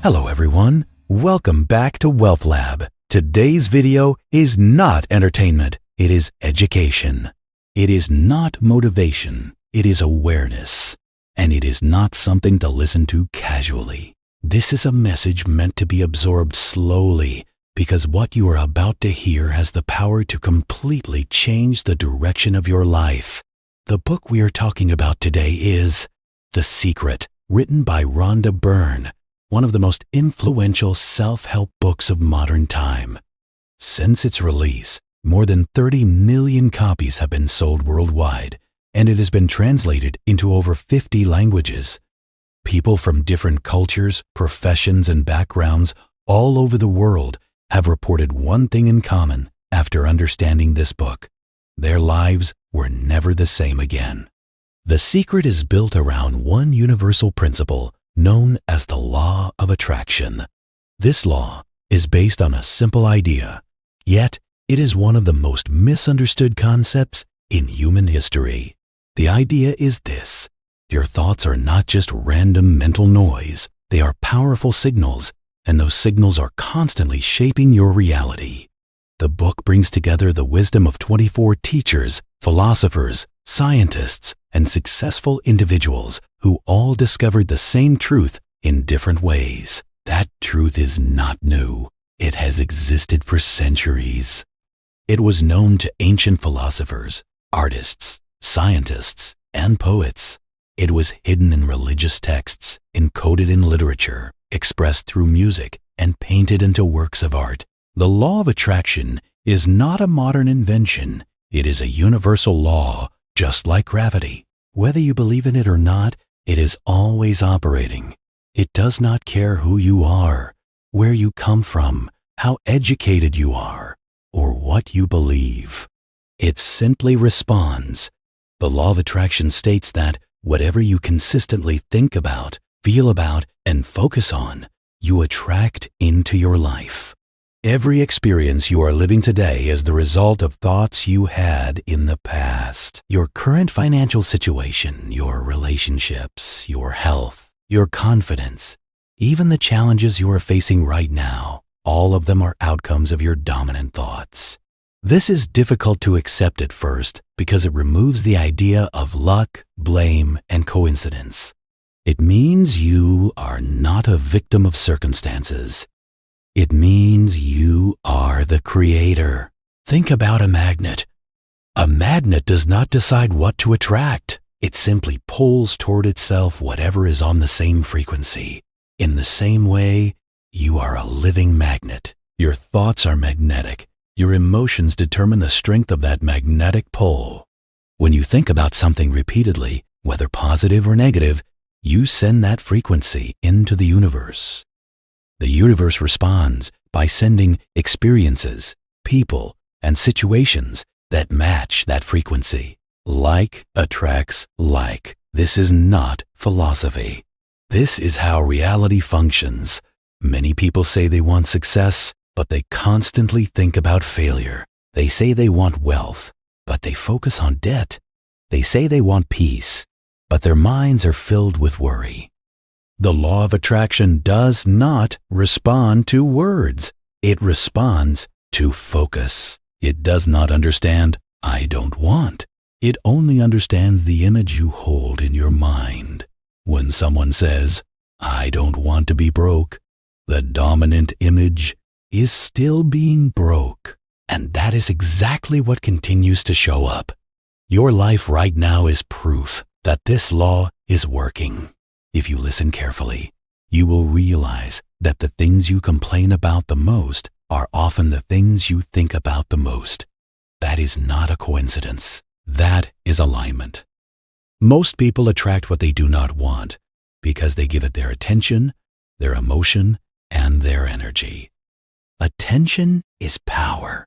Hello everyone, welcome back to Wealth Lab. Today's video is not entertainment, it is education. It is not motivation, it is awareness. And it is not something to listen to casually. This is a message meant to be absorbed slowly because what you are about to hear has the power to completely change the direction of your life. The book we are talking about today is The Secret, written by Rhonda Byrne, one of the most influential self-help books of modern time. Since its release, more than 30 million copies have been sold worldwide, and it has been translated into over 50 languages. People from different cultures, professions, and backgrounds all over the world have reported one thing in common after understanding this book. Their lives were never the same again. The Secret is built around one universal principle known as the law of attraction. This law is based on a simple idea, yet it is one of the most misunderstood concepts in human history. The idea is this: your thoughts are not just random mental noise, they are powerful signals, and those signals are constantly shaping your reality. The book brings together the wisdom of 24 teachers, philosophers, scientists, and successful individuals who all discovered the same truth in different ways. That truth is not new. It has existed for centuries. It was known to ancient philosophers, artists, scientists, and poets. It was hidden in religious texts, encoded in literature, expressed through music, and painted into works of art. The law of attraction is not a modern invention. It is a universal law, just like gravity. Whether you believe in it or not, it is always operating. It does not care who you are, where you come from, how educated you are, or what you believe. It simply responds. The law of attraction states that whatever you consistently think about, feel about, and focus on, you attract into your life. Every experience you are living today is the result of thoughts you had in the past. Your current financial situation, your relationships, your health, your confidence, even the challenges you are facing right now, all of them are outcomes of your dominant thoughts. This is difficult to accept at first because it removes the idea of luck, blame, and coincidence. It means you are not a victim of circumstances. It means you are the creator. Think about a magnet. A magnet does not decide what to attract. It simply pulls toward itself whatever is on the same frequency. In the same way, you are a living magnet. Your thoughts are magnetic. Your emotions determine the strength of that magnetic pull. When you think about something repeatedly, whether positive or negative, you send that frequency into the universe. The universe responds by sending experiences, people, and situations that match that frequency. Like attracts like. This is not philosophy. This is how reality functions. Many people say they want success, but they constantly think about failure. They say they want wealth, but they focus on debt. They say they want peace, but their minds are filled with worry. The law of attraction does not respond to words. It responds to focus. It does not understand, I don't want. It only understands the image you hold in your mind. When someone says, I don't want to be broke, the dominant image is still being broke. And that is exactly what continues to show up. Your life right now is proof that this law is working. If you listen carefully, you will realize that the things you complain about the most are often the things you think about the most. That is not a coincidence. That is alignment. Most people attract what they do not want because they give it their attention, their emotion, and their energy. Attention is power.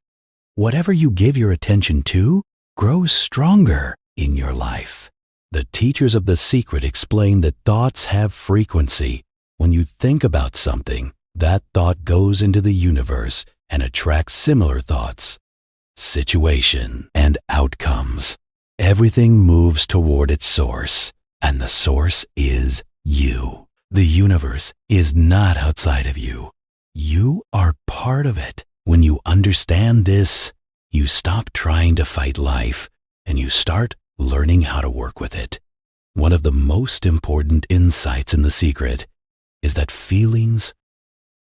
Whatever you give your attention to grows stronger in your life. The teachers of The Secret explain that thoughts have frequency. When you think about something, that thought goes into the universe and attracts similar thoughts. Situation and outcomes. Everything moves toward its source, and the source is you. The universe is not outside of you. You are part of it. When you understand this, you stop trying to fight life and you start learning how to work with it. One of the most important insights in The Secret is that feelings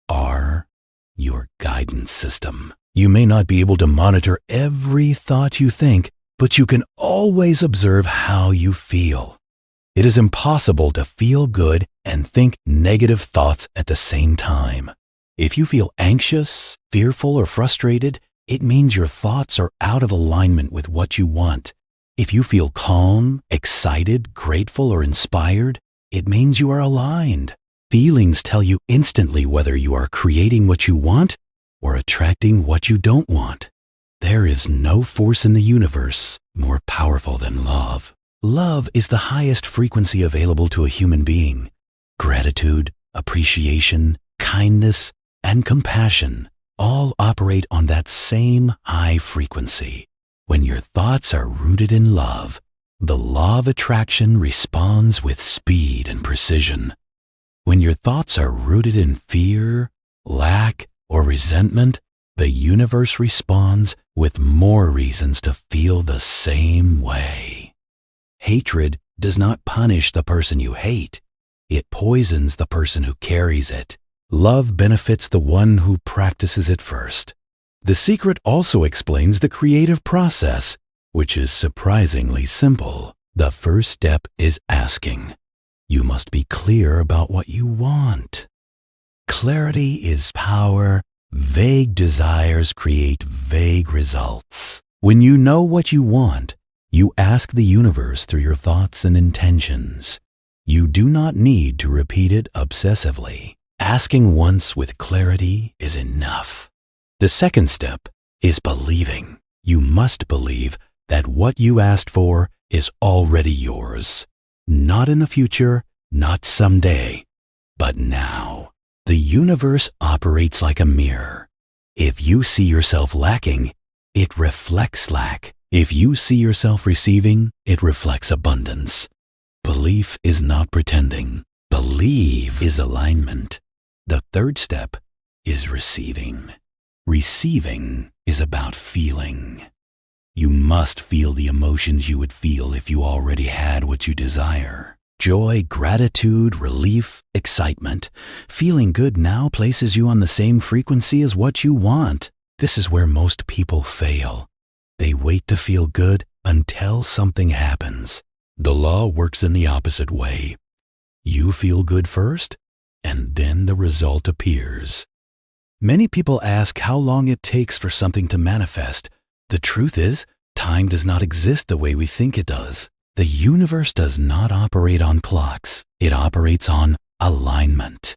are your guidance system. You may not be able to monitor every thought you think, but you can always observe how you feel. It is impossible to feel good and think negative thoughts at the same time. If you feel anxious, fearful, or frustrated, it means your thoughts are out of alignment with what you want. If you feel calm, excited, grateful, or inspired, it means you are aligned. Feelings tell you instantly whether you are creating what you want or attracting what you don't want. There is no force in the universe more powerful than love. Love is the highest frequency available to a human being. Gratitude, appreciation, kindness, and compassion all operate on that same high frequency. When your thoughts are rooted in love, the law of attraction responds with speed and precision. When your thoughts are rooted in fear, lack, or resentment, the universe responds with more reasons to feel the same way. Hatred does not punish the person you hate. It poisons the person who carries it. Love benefits the one who practices it first. The Secret also explains the creative process, which is surprisingly simple. The first step is asking. You must be clear about what you want. Clarity is power. Vague desires create vague results. When you know what you want, you ask the universe through your thoughts and intentions. You do not need to repeat it obsessively. Asking once with clarity is enough. The second step is believing. You must believe that what you asked for is already yours. Not in the future, not someday, but now. The universe operates like a mirror. If you see yourself lacking, it reflects lack. If you see yourself receiving, it reflects abundance. Belief is not pretending. Believe is alignment. The third step is receiving. Receiving is about feeling. You must feel the emotions you would feel if you already had what you desire. Joy, gratitude, relief, excitement. Feeling good now places you on the same frequency as what you want. This is where most people fail. They wait to feel good until something happens. The law works in the opposite way. You feel good first, and then the result appears. Many people ask how long it takes for something to manifest. The truth is, time does not exist the way we think it does. The universe does not operate on clocks. It operates on alignment.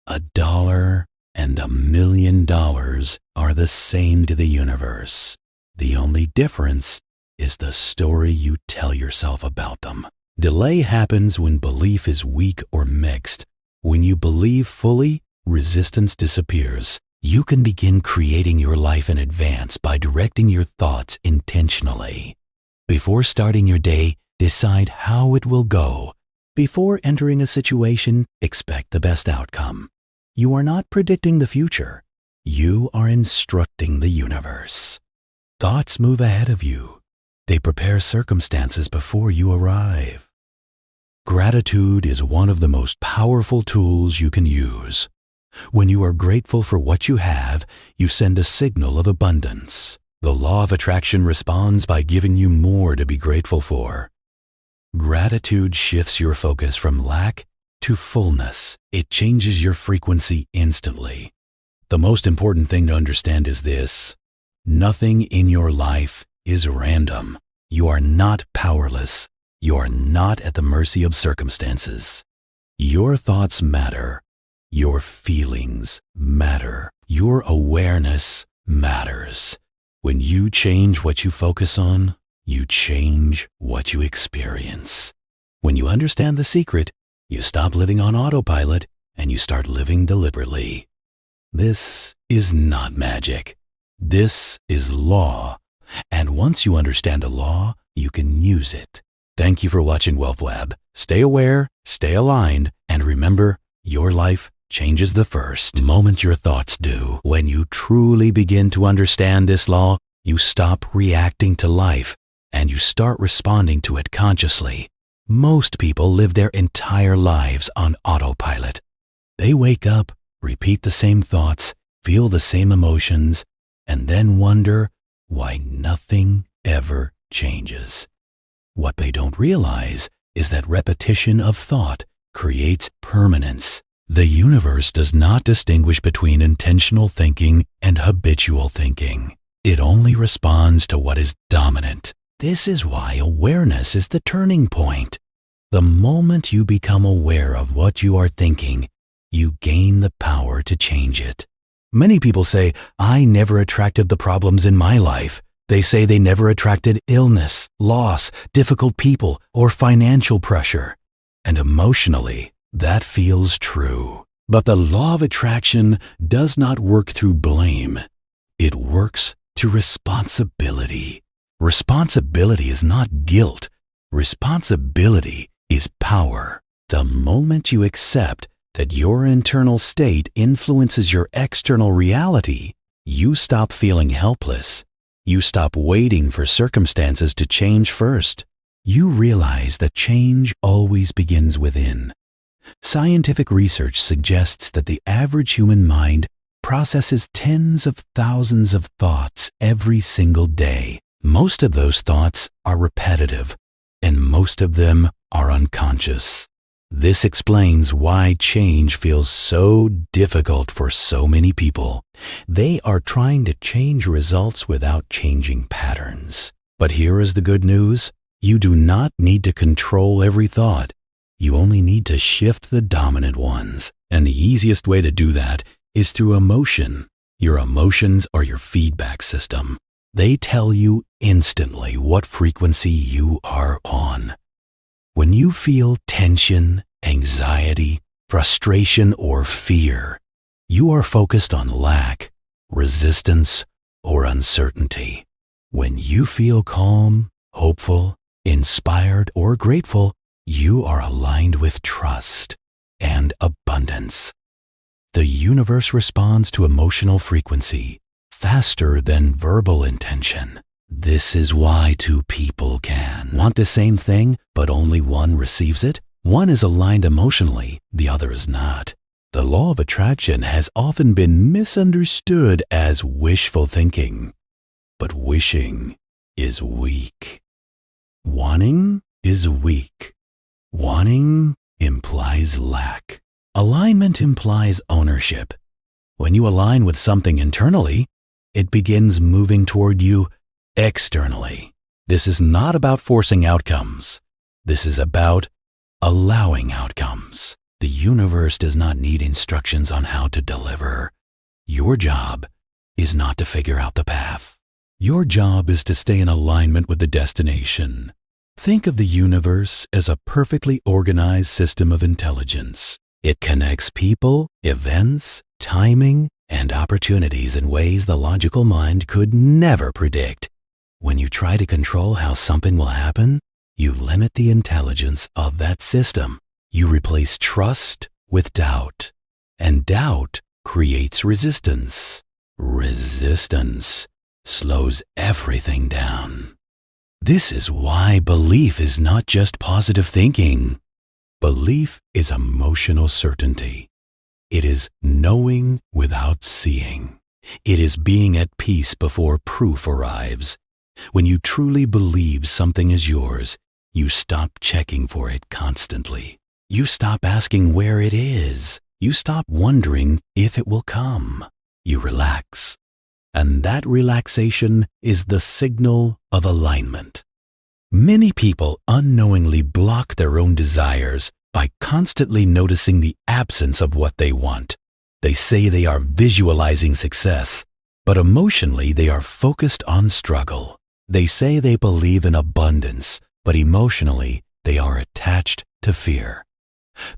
$1 and $1 million are the same to the universe. The only difference is the story you tell yourself about them. Delay happens when belief is weak or mixed. When you believe fully, resistance disappears. You can begin creating your life in advance by directing your thoughts intentionally. Before starting your day, decide how it will go. Before entering a situation, expect the best outcome. You are not predicting the future. You are instructing the universe. Thoughts move ahead of you. They prepare circumstances before you arrive. Gratitude is one of the most powerful tools you can use. When you are grateful for what you have, you send a signal of abundance. The law of attraction responds by giving you more to be grateful for. Gratitude shifts your focus from lack to fullness. It changes your frequency instantly. The most important thing to understand is this: nothing in your life is random. You are not powerless. You are not at the mercy of circumstances. Your thoughts matter. Your feelings matter. Your awareness matters. When you change what you focus on, you change what you experience. When you understand the secret, you stop living on autopilot and you start living deliberately. This is not magic. This is law. And once you understand a law, you can use it. Thank you for watching Wealth Lab. Stay aware, stay aligned, and remember, Your life changes the first moment your thoughts do. When you truly begin to understand this law, you stop reacting to life and you start responding to it consciously. Most people live their entire lives on autopilot. They wake up, repeat the same thoughts, feel the same emotions, and then wonder why nothing ever changes. What they don't realize is that repetition of thought creates permanence. The universe does not distinguish between intentional thinking and habitual thinking. It only responds to what is dominant. This is why awareness is the turning point. The moment you become aware of what you are thinking, you gain the power to change it. Many people say, I never attracted the problems in my life. They say they never attracted illness, loss, difficult people, or financial pressure. And emotionally, that feels true. But the law of attraction does not work through blame. It works through responsibility. Responsibility is not guilt. Responsibility is power. The moment you accept that your internal state influences your external reality, you stop feeling helpless. You stop waiting for circumstances to change first. You realize that change always begins within. Scientific research suggests that the average human mind processes tens of thousands of thoughts every single day. Most of those thoughts are repetitive, and most of them are unconscious. This explains why change feels so difficult for so many people. They are trying to change results without changing patterns. But here is the good news. You do not need to control every thought. You only need to shift the dominant ones. And the easiest way to do that is through emotion. Your emotions are your feedback system. They tell you instantly what frequency you are on. When you feel tension, anxiety, frustration, or fear, you are focused on lack, resistance, or uncertainty. When you feel calm, hopeful, inspired, or grateful, you are aligned with trust and abundance. The universe responds to emotional frequency faster than verbal intention. This is why two people can want the same thing, but only one receives it. One is aligned emotionally, the other is not. The law of attraction has often been misunderstood as wishful thinking. But wishing is weak. Wanting is weak. Wanting implies lack. Alignment implies ownership. When you align with something internally, it begins moving toward you externally. This is not about forcing outcomes. This is about allowing outcomes. The universe does not need instructions on how to deliver. Your job is not to figure out the path. Your job is to stay in alignment with the destination. Think of the universe as a perfectly organized system of intelligence. It connects people, events, timing, and opportunities in ways the logical mind could never predict. When you try to control how something will happen, you limit the intelligence of that system. You replace trust with doubt, and doubt creates resistance. Resistance slows everything down. This is why belief is not just positive thinking. Belief is emotional certainty. It is knowing without seeing. It is being at peace before proof arrives. When you truly believe something is yours, you stop checking for it constantly. You stop asking where it is. You stop wondering if it will come. You relax. And that relaxation is the signal of alignment. Many people unknowingly block their own desires by constantly noticing the absence of what they want. They say they are visualizing success, but emotionally they are focused on struggle. They say they believe in abundance, but emotionally they are attached to fear.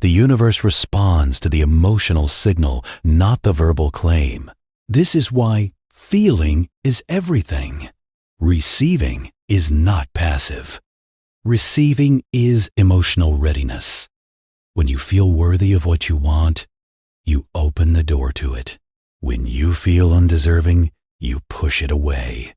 The universe responds to the emotional signal, not the verbal claim. This is why feeling is everything. Receiving is not passive. Receiving is emotional readiness. When you feel worthy of what you want, you open the door to it. When you feel undeserving, you push it away.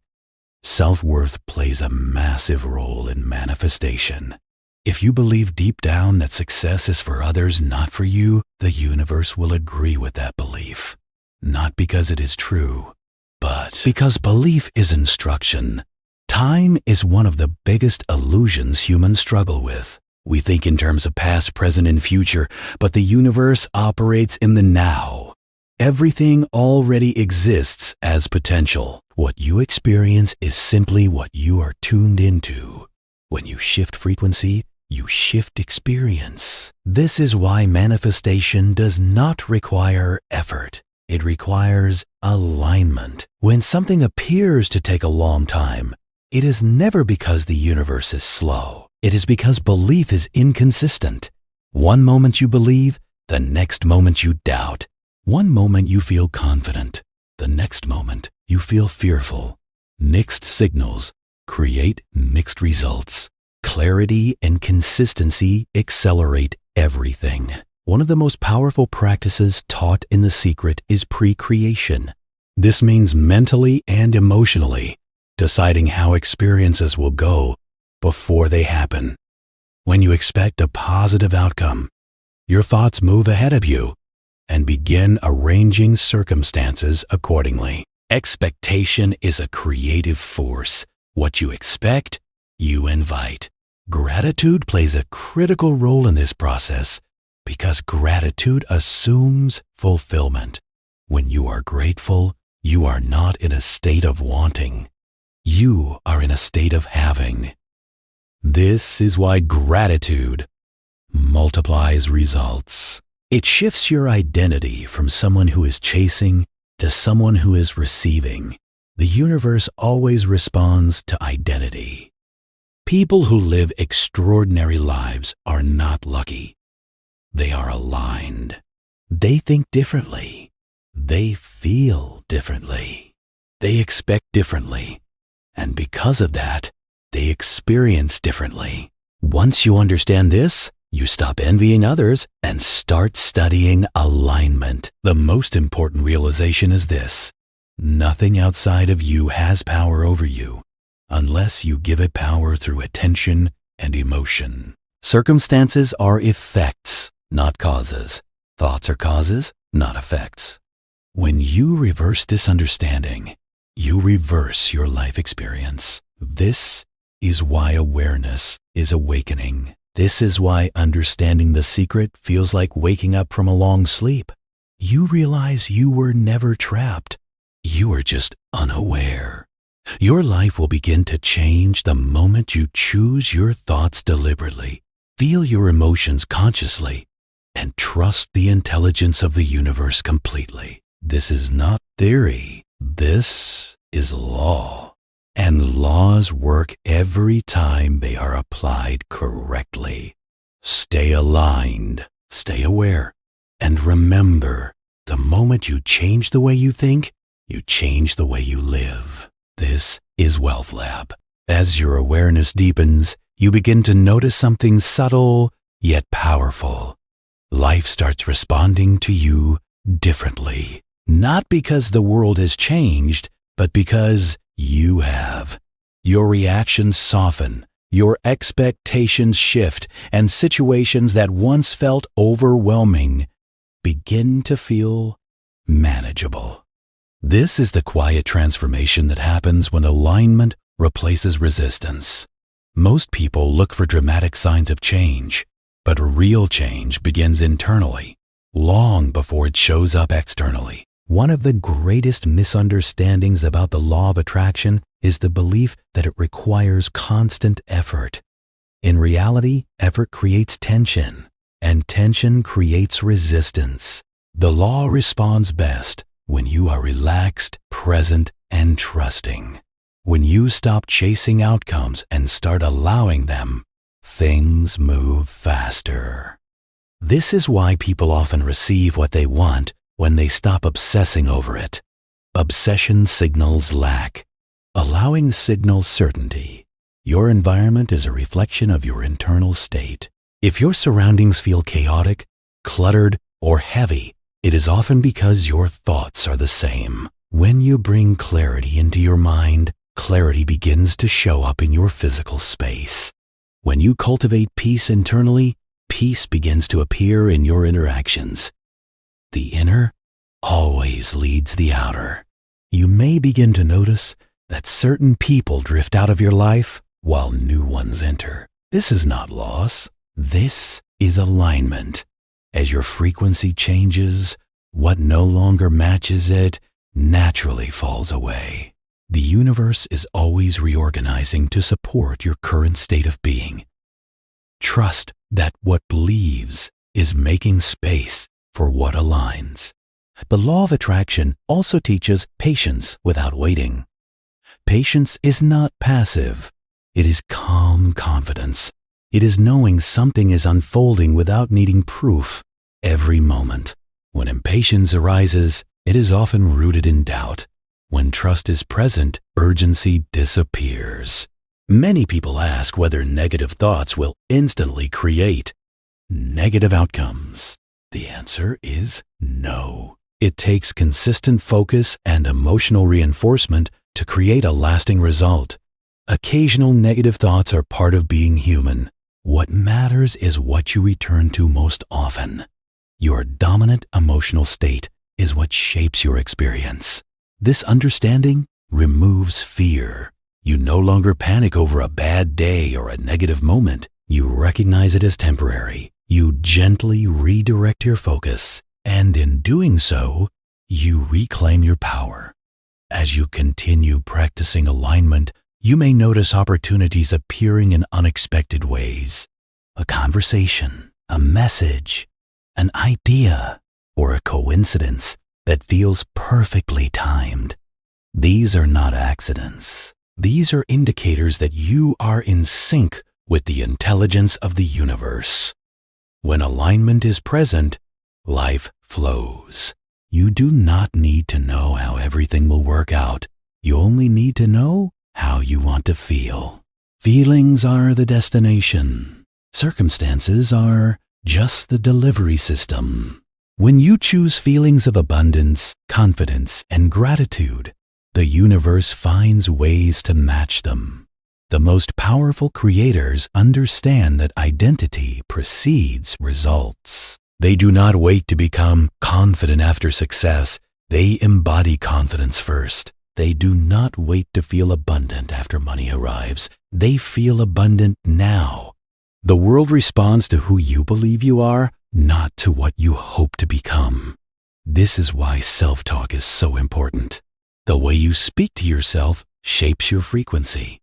Self-worth plays a massive role in manifestation. If you believe deep down that success is for others, not for you, the universe will agree with that belief. Not because it is true, but because belief is instruction. Time is one of the biggest illusions humans struggle with. We think in terms of past, present, and future, but the universe operates in the now. Everything already exists as potential. What you experience is simply what you are tuned into. When you shift frequency, you shift experience. This is why manifestation does not require effort. It requires alignment. When something appears to take a long time, it is never because the universe is slow. It is because belief is inconsistent. One moment you believe, the next moment you doubt. One moment you feel confident, the next moment you feel fearful. Mixed signals create mixed results. Clarity and consistency accelerate everything. One of the most powerful practices taught in The Secret is pre-creation. This means mentally and emotionally deciding how experiences will go before they happen. When you expect a positive outcome, your thoughts move ahead of you and begin arranging circumstances accordingly. Expectation is a creative force. What you expect, you invite. Gratitude plays a critical role in this process because gratitude assumes fulfillment. When you are grateful, you are not in a state of wanting. You are in a state of having. This is why gratitude multiplies results. It shifts your identity from someone who is chasing to someone who is receiving. The universe always responds to identity. People who live extraordinary lives are not lucky. They are aligned. They think differently. They feel differently. They expect differently. And because of that, they experience differently. Once you understand this, you stop envying others and start studying alignment. The most important realization is this: nothing outside of you has power over you unless you give it power through attention and emotion. Circumstances are effects, not causes. Thoughts are causes, not effects. When you reverse this understanding, you reverse your life experience. This is why awareness is awakening. This is why understanding the secret feels like waking up from a long sleep. You realize you were never trapped. You are just unaware. Your life will begin to change the moment you choose your thoughts deliberately, feel your emotions consciously, and trust the intelligence of the universe completely. This is not theory. This is law. And laws work every time they are applied correctly. Stay aligned, stay aware, and remember, the moment you change the way you think, you change the way you live. This is Wealth Lab. As your awareness deepens, you begin to notice something subtle yet powerful. Life starts responding to you differently. Not because the world has changed, but because you have. Your reactions soften, your expectations shift, and situations that once felt overwhelming begin to feel manageable. This is the quiet transformation that happens when alignment replaces resistance. Most people look for dramatic signs of change, but real change begins internally, long before it shows up externally. One of the greatest misunderstandings about the law of attraction is the belief that it requires constant effort. In reality, effort creates tension, and tension creates resistance. The law responds best when you are relaxed, present, and trusting. When you stop chasing outcomes and start allowing them, things move faster. This is why people often receive what they want when they stop obsessing over it. Obsession signals lack. Allowing signals certainty. Your environment is a reflection of your internal state. If your surroundings feel chaotic, cluttered, or heavy, it is often because your thoughts are the same. When you bring clarity into your mind, clarity begins to show up in your physical space. When you cultivate peace internally, peace begins to appear in your interactions. The inner always leads the outer. You may begin to notice that certain people drift out of your life while new ones enter. This is not loss. This is alignment. As your frequency changes, what no longer matches it naturally falls away. The universe is always reorganizing to support your current state of being. Trust that what leaves is making space for what aligns. The law of attraction also teaches patience without waiting. Patience is not passive. It is calm confidence. It is knowing something is unfolding without needing proof every moment. When impatience arises, it is often rooted in doubt. When trust is present, urgency disappears. Many people ask whether negative thoughts will instantly create negative outcomes. The answer is no. It takes consistent focus and emotional reinforcement to create a lasting result. Occasional negative thoughts are part of being human. What matters is what you return to most often. Your dominant emotional state is what shapes your experience. This understanding removes fear. You no longer panic over a bad day or a negative moment. You recognize it as temporary. You gently redirect your focus, and in doing so, you reclaim your power. As you continue practicing alignment, you may notice opportunities appearing in unexpected ways. A conversation, a message, an idea, or a coincidence that feels perfectly timed. These are not accidents. These are indicators that you are in sync with the intelligence of the universe. When alignment is present, life flows. You do not need to know how everything will work out. You only need to know how you want to feel. Feelings are the destination. Circumstances are just the delivery system. When you choose feelings of abundance, confidence, and gratitude, the universe finds ways to match them. The most powerful creators understand that identity precedes results. They do not wait to become confident after success. They embody confidence first. They do not wait to feel abundant after money arrives. They feel abundant now. The world responds to who you believe you are, not to what you hope to become. This is why self-talk is so important. The way you speak to yourself shapes your frequency.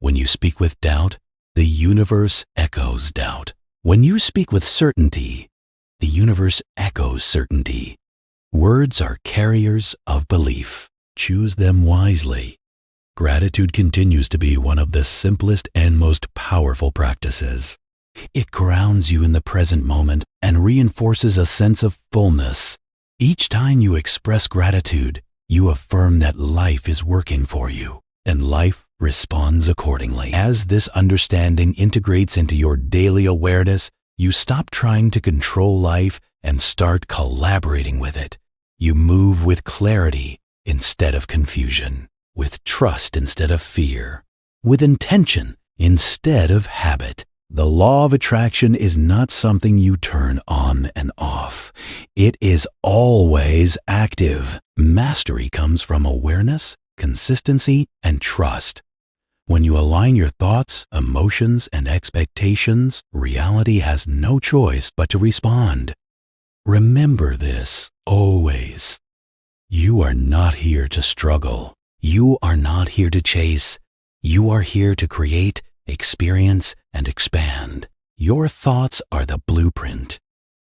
When you speak with doubt, the universe echoes doubt. When you speak with certainty, the universe echoes certainty. Words are carriers of belief. Choose them wisely. Gratitude continues to be one of the simplest and most powerful practices. It grounds you in the present moment and reinforces a sense of fullness. Each time you express gratitude, you affirm that life is working for you, and life responds accordingly. As this understanding integrates into your daily awareness, you stop trying to control life and start collaborating with it. You move with clarity instead of confusion, with trust instead of fear, with intention instead of habit. The law of attraction is not something you turn on and off. It is always active. Mastery comes from awareness, consistency, and trust. When you align your thoughts, emotions, and expectations, reality has no choice but to respond. Remember this always. You are not here to struggle. You are not here to chase. You are here to create, experience, and expand. Your thoughts are the blueprint.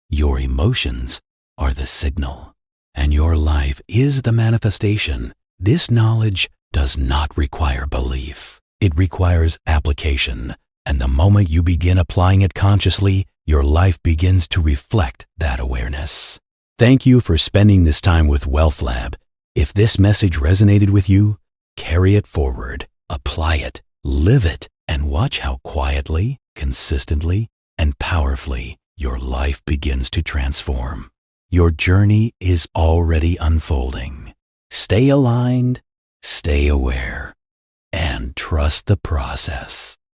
Your emotions are the signal. And your life is the manifestation. This knowledge does not require belief. It requires application. And the moment you begin applying it consciously, your life begins to reflect that awareness. Thank you for spending this time with Wealth Lab. If this message resonated with you, carry it forward, apply it, live it, and watch how quietly, consistently, and powerfully, your life begins to transform. Your journey is already unfolding. Stay aligned, stay aware, and trust the process.